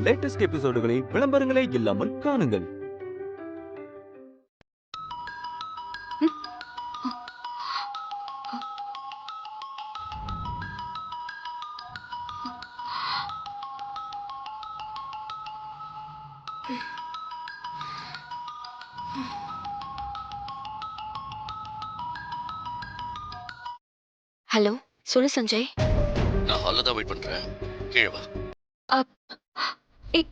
Latest எபிசோடுகளை விளம்பரங்களே இல்லாமல் காணுங்கள். Hello, சொல்லு சஞ்சய். நான் ஹாலில் தான் வெயிட் பண்ணுறேன். கீழே வா. அப் ஏய்,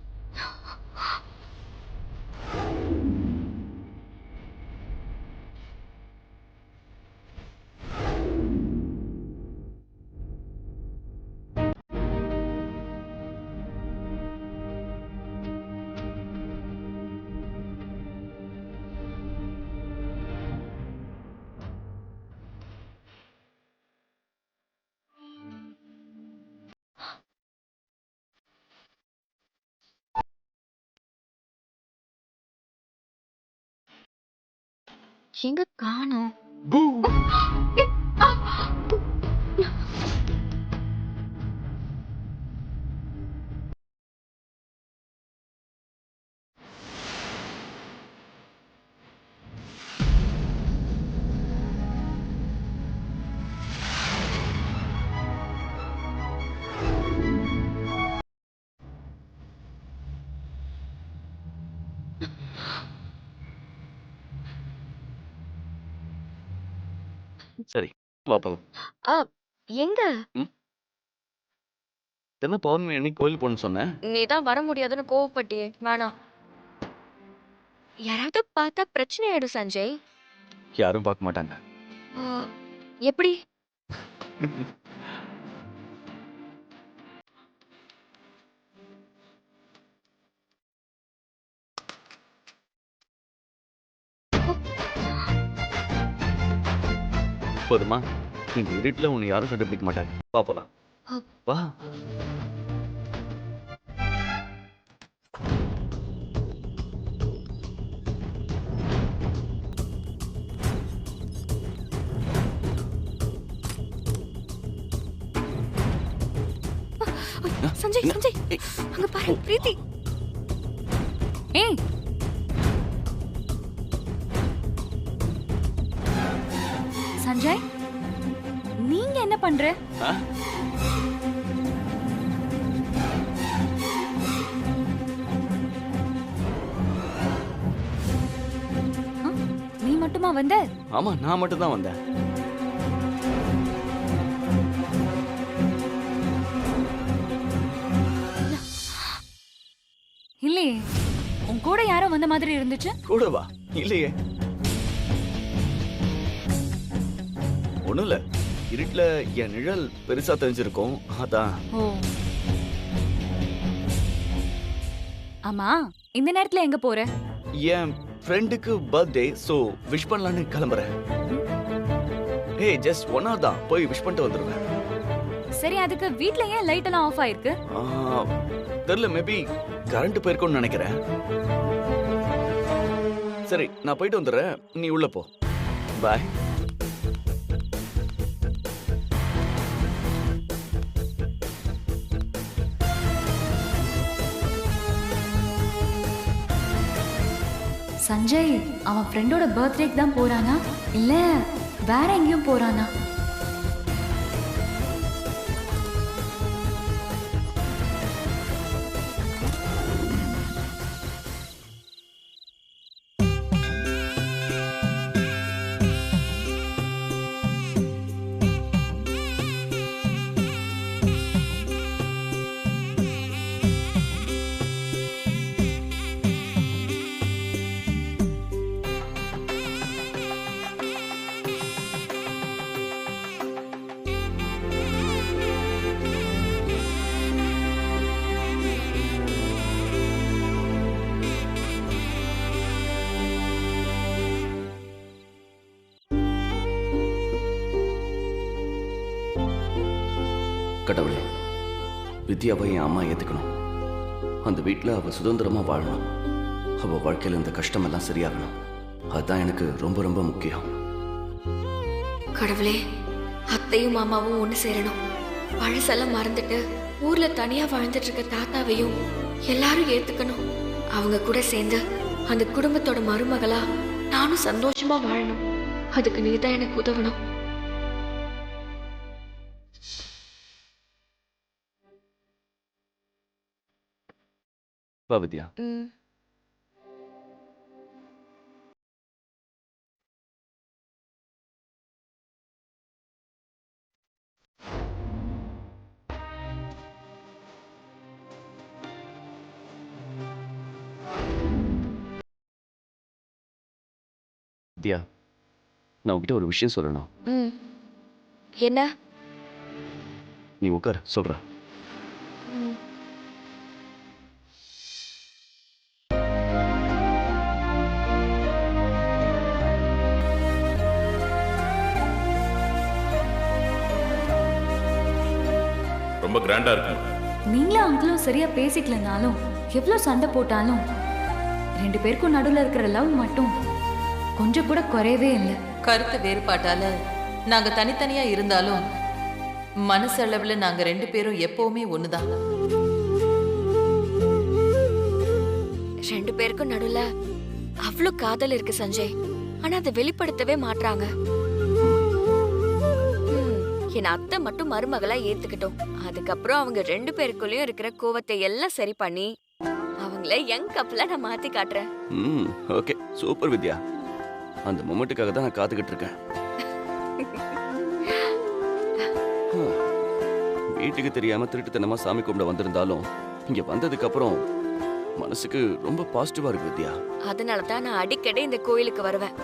எங்க காணோம்? சரி, வா போலாம். ஆ, எங்க? என்ன பௌர்ணமி அன்னைக்கு கோயில் போகணும்னு சொன்னேன். நீ தான் வர முடியாதுன்னு கோவப்பட்டியே, வேணாம். யாராவது பார்த்தா பிரச்சனை ஆயிடும் சஞ்சய். யாரும் பார்க்க மாட்டாங்க. ஆ, எப்படி? போதுமா? இந்த இருட்டில் உன்னை யாரும் கண்டுபிடிக்க மாட்டாங்க. வா போலாம். அப். வா. சஞ்சய், சஞ்சய், அங்க பாரு, பிரீத்தி. ஏய், சஞ்சய், நீங்க என்ன பண்ற? நீ மட்டுமா வந்த? ஆமா, நான் மட்டும் தான் வந்தேன். இல்லையே, உன் கூட யாரோ வந்த மாதிரி இருந்துச்சு. கூட வா. இல்லையே, ஒண்ணும் இல்ல. இருட்டுல என் நிழல் பெருசா தெரிஞ்சிருக்கும், அதான். ஓ, ஆமா, இந்த நேரத்துல எங்க போற? என் ஃப்ரெண்டுக்கு பர்த்டே, சோ விஷ் பண்ணலான்னு கிளம்புறேன். ஏய், ஜஸ்ட் 1 hour தான், போய் விஷ் பண்ணிட்டு வந்துடுவேன். சரி, அதுக்கு வீட்ல ஏன் லைட் எல்லாம் ஆஃப் ஆயிருக்கு? தெரியல, மேபி கரண்ட் போயிருக்கும்னு நினைக்கிறேன். சரி, நான் போயிட்டு வந்துடுறேன், நீ உள்ள போ. பாய். சஞ்சய் அவன் ஃப்ரெண்டோட பர்த்டேக்கு தான் போறானா இல்ல வேற எங்கேயும் போறானா? கடவுளே, வித்யாவை என் அம்மா ஏற்றுக்கணும். அந்த வீட்டில் அவள் சுதந்திரமாக வாழணும். அவள் வாழ்க்கையில் இந்த கஷ்டமெல்லாம் சரியாகணும். அதுதான் எனக்கு ரொம்ப ரொம்ப முக்கியம். கடவுளே, அத்தையும் மாமாவும் ஒன்று சேரணும். பழசெல்லாம் மறந்துட்டு ஊர்ல தனியா வாழ்ந்துட்டு இருக்க தாத்தாவையும் எல்லாரும் ஏத்துக்கணும். அவங்க கூட சேர்ந்து அந்த குடும்பத்தோட மருமகளா நானும் சந்தோஷமா வாழணும். அதுக்கு நீதான் எனக்கு உதவணும். வா வித்யா. வித்யா, நான் உன்கிட்ட ஒரு விஷயம் சொல்லணும். என்ன? நீ உட்கார், சொல்றேன். ரொம்ப கிராண்டா இருக்கு. நீங்களும் அங்கிளும் சரியா பேசிக்கலனாலும் எவ்வளவு சண்டை போட்டாலும் 2 பேருக்கும் நடுவுல இருக்கிற லவ் மட்டும் கொஞ்சம் கூட குறையவே இல்லை. கருத்து வேறுபாட்டால நாங்க தனித்தனியா இருந்தாலும் மனசளவுல நாங்க 2 பேரும் எப்பவுமே ஒண்ணுதான். 2 பேருக்கும் நடுவுல அவ்வளவு காதல் இருக்கு சஞ்சய். ஆனா அதை வெளிப்படுத்தவே மாட்றாங்க. என் அத்தை மட்டும் மருமகளா ஏத்துக்கிட்டோம். அதுக்கப்புறம் அவங்க 2 பேருக்குள்ளயும் இருக்கிற கோவத்தை எல்லாம் சரி பண்ணி அவங்கள யங் கப்ல நான் மாத்தி காட்டுறேன். ஓகே, சூப்பர் வித்யா. அந்த மொமெண்ட்டுக்காக தான் நான் காத்துக்கிட்டு இருக்கேன். வீட்டுக்கு தெரியாம திருட்டுத்தனமா சாமி கும்பிட வந்திருந்தாலும் இங்க வந்ததுக்கு அப்புறம் மனசுக்கு ரொம்ப பாசிட்டிவா இருக்கு வித்யா. அதனாலதான் நான் அடிக்கடி இந்த கோயிலுக்கு வருவேன்.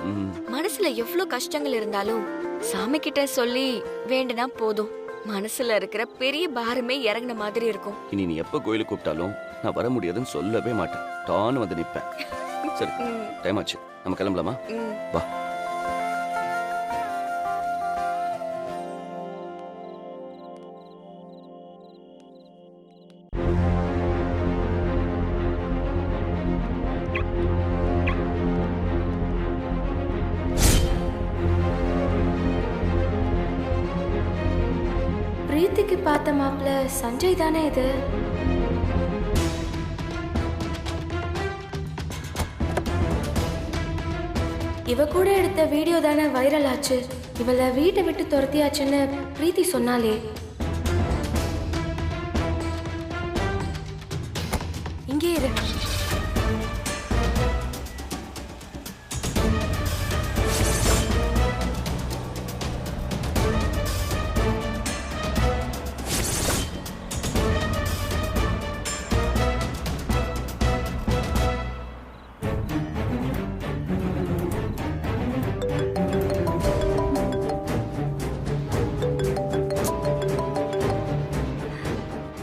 மனசுல எவ்வளவு கஷ்டங்கள் இருந்தாலும் சாமி கிட்ட சொல்லி வேண்டுனா போதும், மனசுல இருக்கிற பெரிய பாரமே இறங்கின மாதிரி இருக்கும். இனி நீ எப்ப கோயிலுக்கு கூப்பிட்டாலும் நான் வர முடியாதுன்னு சொல்லவே மாட்டேன். டான்னு வந்து நிப்பேன். சரி, டைம் ஆச்சு, நம்ம கிளம்பலாமா? வா. பிரீத்திக்கு பார்த்த மாப்பிள்ள சஞ்சய் தானே இது? இவ கூட எடுத்த வீடியோ தானே வைரல் ஆச்சு. இவளை வீட்டை விட்டு துரத்தியாச்சுன்னு பிரீத்தி சொன்னாலே. இங்கே இரு.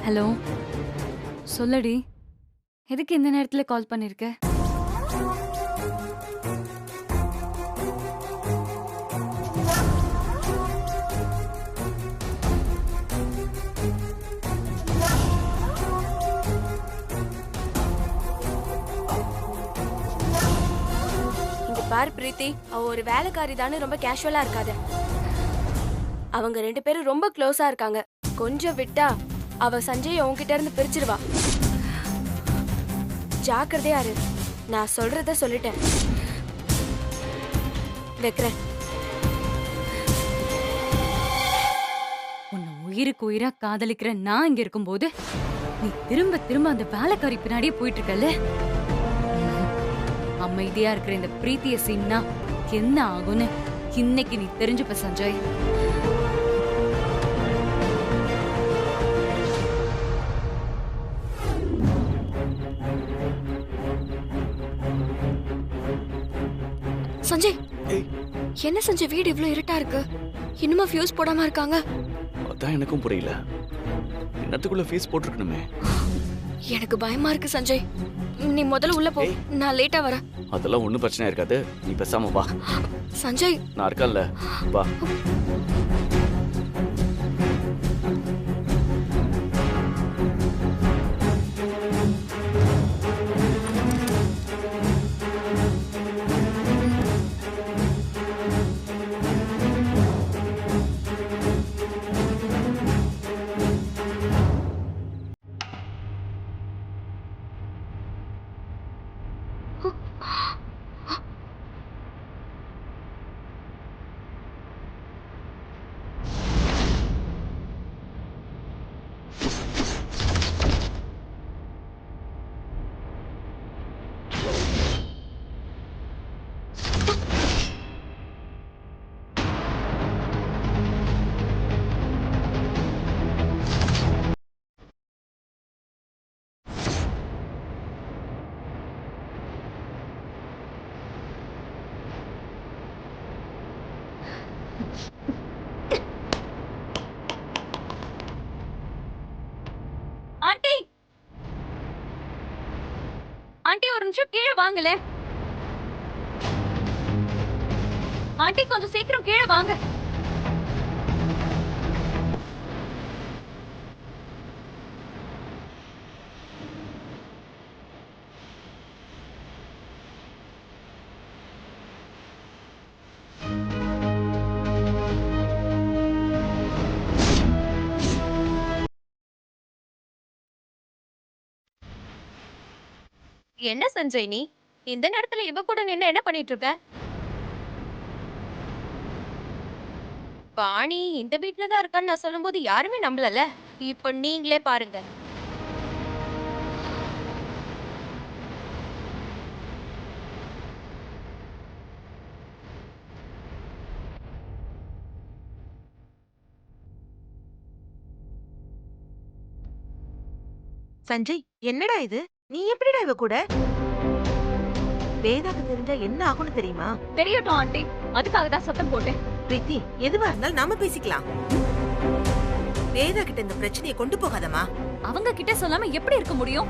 ஹலோ, சொல்லடி, எதுக்கு இந்த நேரத்துல கால் பண்ணிருக்க? இங்க பாரு பிரீத்தி, அவ ஒரு வேலைக்காரி தானே, ரொம்ப கேஷுவலா இருக்காத. அவங்க 2 பேரும் ரொம்ப க்ளோஸா இருக்காங்க. கொஞ்சம் விட்டா அவ சஞ்சய் உன்கிட்ட இருந்து பிரிச்சிருவா. ஜாக்கிரதையா இரு. நான் சொல்றத சொல்லிட்டேன். வைக்கிறேன். உன்னை உயிருக்கு உயிரா காதலிக்கிற நான் இங்க இருக்கும்போது நீ திரும்ப திரும்ப அந்த வேலைக்காரி பின்னாடியே போயிட்டு இருக்கல. அமைதியா இருக்கிற இந்த பிரீத்திய சீன்னா என்ன ஆகும்னு இன்னைக்கு நீ தெரிஞ்சுப்ப சஞ்சய். சஞ்சய், என்ன சஞ்சய் வீடு இவ்ளோ இருட்டா இருக்கு? இன்னுமா ஃபியூஸ் போடாம இருக்காங்க? அதான் எனக்கும் புரியல. என்னத்துக்குள்ள ஃபீஸ் போட்டுருக்கணுமே. எனக்கு பயமா இருக்கு சஞ்சய். நீ முதல்ல உள்ள போ, நான் லேட்டா வரேன். அதெல்லாம் ஒண்ணும் பிரச்சனை இருக்காது, நீ பேசாம வா. சஞ்சய், நான் இருக்கேன்ல, வா. ஆண்டி ஒரு நிமிஷம் கீழே வாங்கல. ஆண்டி கொஞ்சம் சீக்கிரம் கீழே வாங்க. என்ன சஞ்சய் நீ இந்த நேரத்துல இவ கூட நின்னு என்ன பண்ணிட்டு இருக்க? பாணி இந்த வீட்டுல தான் இருக்கான்னு நான் சொல்லும்போது யாருமே நம்பலல. இப்ப நீங்களே பாருங்க. சஞ்சய், என்னடா இது? நீ எப்படிடா இவ கூட? வேதாக்கு தெரிஞ்சா என்ன ஆகும்னு தெரியுமா? தெரியட்டும் ஆண்டி, அதுக்காக தான் சத்தம் போட்டேன். பிரீத்தி, எதுவா இருந்தாலும் நாம பேசிக்கலாம். வேதா கிட்ட இந்த பிரச்சனையை கொண்டு போகாதமா. அவங்க கிட்ட சொல்லாம எப்படி இருக்க முடியும்?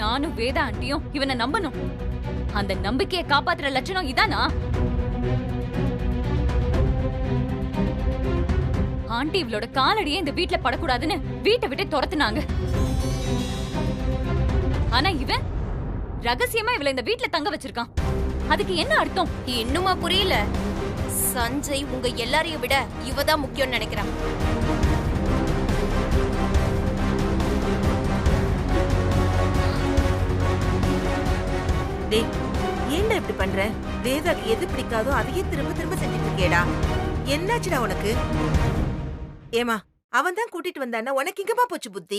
நானும் வேதா ஆண்டியும் இவனை நம்பணும். அந்த நம்பிக்கையை காப்பாத்துற லட்சணம் இதானா? ஆண்டி இவளோட காலடியே இந்த வீட்ல படக்கூடாதுன்னு வீட்டை விட்டு துரத்துனாங்க. ஆனா இவன் ரகசியமா இவளை இந்த வீட்ல தங்க வச்சிருக்கான். அதுக்கு என்ன அர்த்தம்? இன்னுமா புரியல? சஞ்சய் உங்க எல்லாரையும் விட இவதான் முக்கியம்னு நினைக்கிறான். டேய், ஏன்டா இப்படி பண்ற? வேதாக்கு எது பிடிக்காதோ அதையே திரும்ப திரும்ப செஞ்சுட்டு இருக்கேடா. என்னாச்சுடா உனக்கு? ஏமா, அவன் தான் கூட்டிட்டு வந்தான்னா உனக்கு எங்கமா போச்சு புத்தி?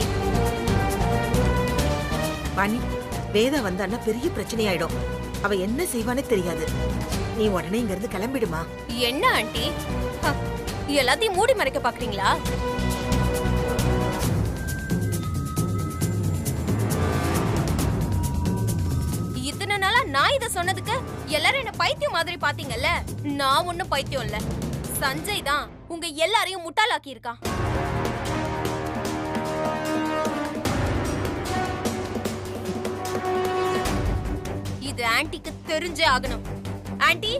வாணி, வேதா வந்தான்னா பெரிய பிரச்சனையாயிடும். அவ என்ன செய்வானே தெரியாது. நீ உடனே இங்க இருந்து கிளம்பிடுமா. என்ன ஆண்டி, எல்லாத்தையும் மூடி மறைக்க பாக்குறீங்களா? இத்தனை நாளா நான் இத சொன்னதுக்கு எல்லாரும் என்ன பைத்தியம் மாதிரி பாத்தீங்கல்ல. நான் ஒண்ணும் பைத்தியம் இல்ல. சஞ்சய் தான் உங்க எல்லாரையும் முட்டாளாக்கி இருக்கான். இது ஆன்ட்டிக்கு தெரிஞ்சே ஆகணும். ஆன்ட்டி,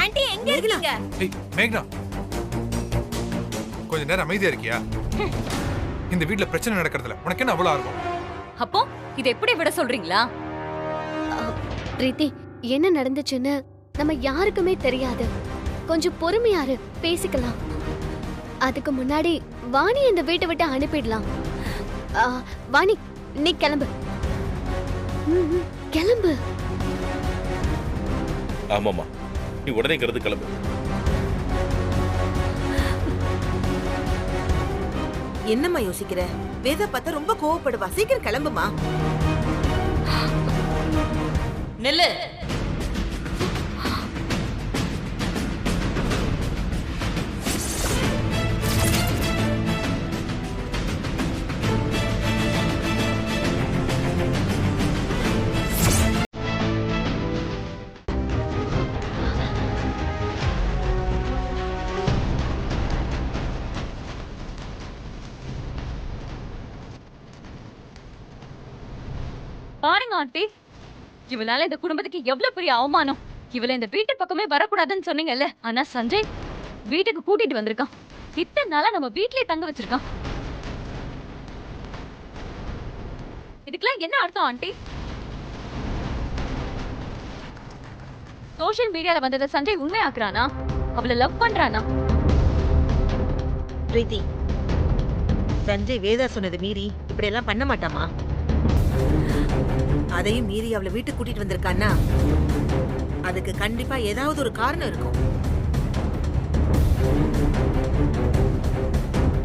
ஆன்ட்டி எங்க இருக்கீங்க? ஏய் மேக்னா, கொஞ்ச நேரம் அமைதியா இருக்கியா? இந்த வீட்ல பிரச்சனை நடக்கிறதுல உனக்கு என்ன அவ்வளவு ஆர்வம்? அப்போ இதை எப்படி விட சொல்றீங்களா? பிரீத்தி, என்ன நடந்துச்சுன்னு நம்ம யாருக்குமே தெரியாது. கொஞ்சம் பொறுமையாரு, பேசிக்கலாம். அதுக்கு முன்னாடி வாணி இந்த வீட்டை விட்டு அனுப்பிடலாம். வாணி, நீ கிளம்பு. கிளம்பு. ஆமாமா, நீ உடனே இங்கிருந்து கிளம்பு. என்னம்மா யோசிக்கிற? வேதா பார்த்தா ரொம்ப கோவப்படுவா. சீக்கிரம் கிளம்புமா. நில்லு. பாருங்க ஆண்டி, இவளால இந்த குடும்பத்துக்கு எவ்வளவு பெரிய அவமானம். இவளை இந்த வீட்டு பக்கமே வரக்கூடாதுன்னு சொன்னீங்கல்ல. ஆனா சஞ்சய் வீட்டுக்கு கூட்டிட்டு வந்திருக்கான். இத்தனை நாளா நம்ம வீட்லயே தங்க வச்சிருக்கான். இதுக்கெல்லாம் என்ன அர்த்தம் ஆண்டி? சோஷியல் மீடியால வந்ததை சஞ்சய் உண்மையாக்குறானா? அவளை லவ் பண்றானா? பிரீத்தி, சஞ்சய் வேதா சொன்னது மீறி இப்படி எல்லாம் பண்ண மாட்டாமா. அதையும் மீறி அவளை வீட்டுக்கு கூட்டிட்டு வந்திருக்கான்னா அதுக்கு கண்டிப்பா ஏதாவது ஒரு காரணம் இருக்கும்.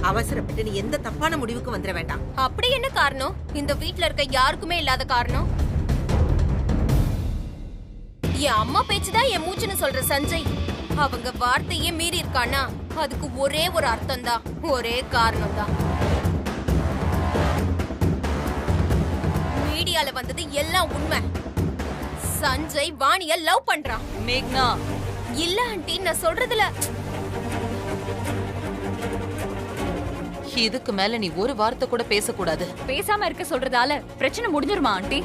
அவசரப்பட்டு நீ எந்த தப்பான முடிவுக்கு வந்துட வேண்டாம். அப்படி என்ன காரணம்? இந்த வீட்ல இருக்க யாருக்குமே இல்லாத காரணம். என் அம்மா பேச்சுதான் என் மூச்சுன்னு சொல்ற சஞ்சய் அவங்க வார்த்தையே மீறி இருக்கானா அதுக்கு ஒரே ஒரு அர்த்தம் தான், ஒரே காரணம் தான். மீடியால வந்தது எல்லாம் உண்மை. சஞ்சய் வாணிய லவ் பண்றான். மேக்னா, இல்ல ஆண்டி, நான் சொல்றதுல இதுக்கு மேல நீ ஒரு வார்த்தை கூட பேசக்கூடாது. பேசாம இருக்க சொல்றதால பிரச்சனை முடிஞ்சிருமா ஆண்டி?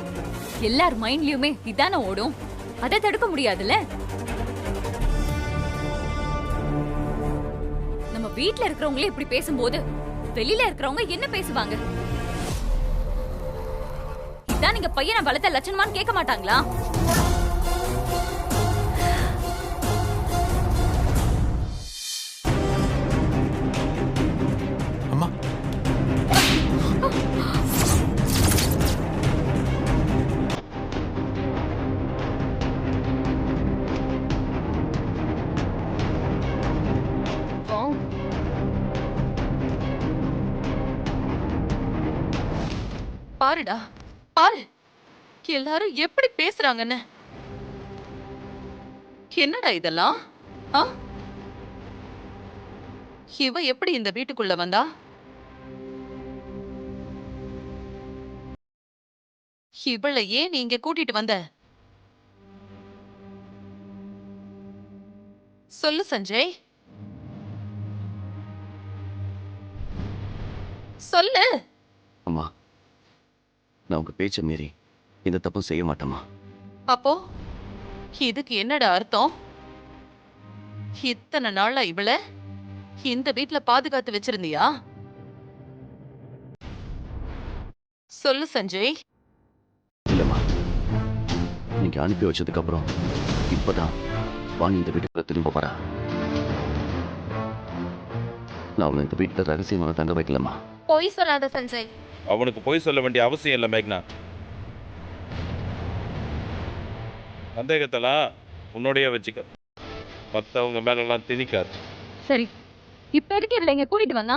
எல்லார் மைண்ட்லயுமே இதானே ஓடும். அதை தடுக்க முடியாதுல்ல. நம்ம வீட்ல இருக்கிறவங்களே இப்படி பேசும்போது வெளியில இருக்கிறவங்க என்ன பேசுவாங்க? இதான் நீங்க பையனை வளர்த்த லட்சணமான்னு கேட்க மாட்டாங்களா? அம்மா, பாருடா, பாரு எல்லாரும் எப்படி பேசுறாங்கன்னு. என்னடா இதெல்லாம்? ஆ? இவ எப்படி இந்த வீட்டுக்குள்ள வந்தா? இவளை ஏன் நீ இங்க கூட்டிட்டு வந்த? சொல்லு சஞ்சய், சொல்லு. அம்மா, நான் உங்க பேச்ச மீறி இந்த தப்பும் செய்ய மாட்டேம்மா. அப்போ இதுக்கு என்னடா அர்த்தம்? இத்தனை நாளா இவள இந்த வீட்ல பாதுகாத்து வச்சிருந்தியா? சொல்லு சஞ்சய். இல்லம்மா, நீங்க அனுப்பி வச்சதுக்கு அப்புறம் இப்பதான் வாணி இந்த வீட்டுக்குள்ள திரும்ப வரா. நான் அவனை இந்த வீட்டுல ரகசியமாக தங்க வைக்கலம்மா. பொய் சொல்லாத சஞ்சய். அவனுக்கு போய் சொல்ல வேண்டிய அவசியம் இல்லை மேக்னா. சந்தேகத்தெல்லாம் உன்னோடைய வச்சுக்க, மற்றவங்க மேலெல்லாம் திணிக்காது. சரி, இப்ப எதுக்கு இவளை இங்க கூட்டிட்டு வந்தா?